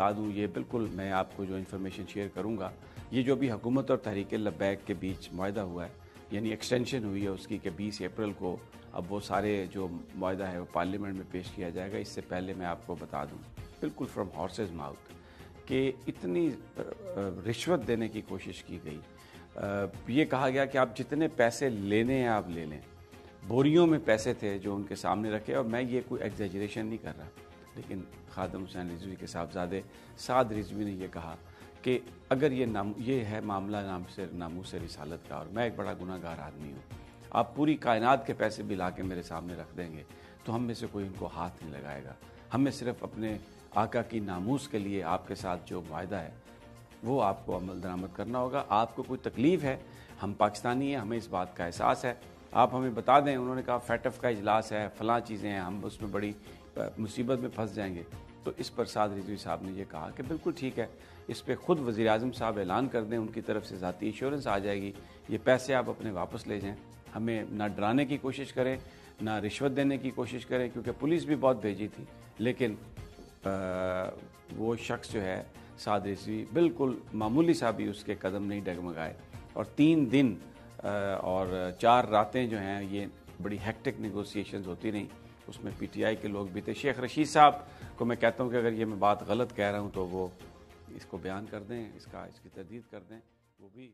बता दूँ, ये बिल्कुल मैं आपको जो इन्फॉर्मेशन शेयर करूँगा, ये जो भी हुकूमत और तहरीक लब्बैक के बीच मुआहदा हुआ है, यानी एक्सटेंशन हुई है उसकी कि 20 अप्रैल को अब वो सारे जो मुआहदा है वो पार्लियामेंट में पेश किया जाएगा। इससे पहले मैं आपको बता दूँ, बिल्कुल फ्रॉम हॉर्सेस माउथ, कि इतनी रिश्वत देने की कोशिश की गई। ये कहा गया कि आप जितने पैसे लेने हैं आप ले लें। बोरियों में पैसे थे जो उनके सामने रखे, और मैं ये कोई एग्जेजरेशन नहीं कर रहा, लेकिन खादम हुसैन रिजवी के साहबजादे साद रिजवी ने यह कहा कि अगर ये है मामला नामूस से रिसालत का, और मैं एक बड़ा गुनाहगार आदमी हूँ, आप पूरी कायनात के पैसे भी ला के मेरे सामने रख देंगे तो हम में से कोई इनको हाथ नहीं लगाएगा। हमें सिर्फ अपने आका की नामूस के लिए आपके साथ जो वायदा है वो आपको अमल दरामद करना होगा। आपको कोई तकलीफ़ है, हम पाकिस्तानी हैं, हमें इस बात का एहसास है, आप हमें बता दें। उन्होंने कहा फैटफ का इजलास है, फ़लाँ चीज़ें हैं, हम उसमें बड़ी मुसीबत में फंस जाएंगे। तो इस पर साद रिजवी साहब ने यह कहा कि बिल्कुल ठीक है, इस पर ख़ुद वज़ीर आज़म साहब ऐलान कर दें, उनकी तरफ से ज़ाती इंश्योरेंस आ जाएगी, ये पैसे आप अपने वापस ले जाएँ। हमें ना डराने की कोशिश करें, ना रिश्वत देने की कोशिश करें, क्योंकि पुलिस भी बहुत भेजी थी, लेकिन वो शख्स जो है साद रिजवी बिल्कुल मामूली सा भी उसके कदम नहीं डगमगाए। और 3 दिन और 4 रातें जो हैं ये बड़ी हेक्टिक नेगोशिएशंस होती रहीं, उसमें पीटीआई के लोग भी थे। शेख रशीद साहब को मैं कहता हूँ कि अगर ये मैं बात गलत कह रहा हूँ तो वो इसको बयान कर दें, इसकी तरदीद कर दें, वो भी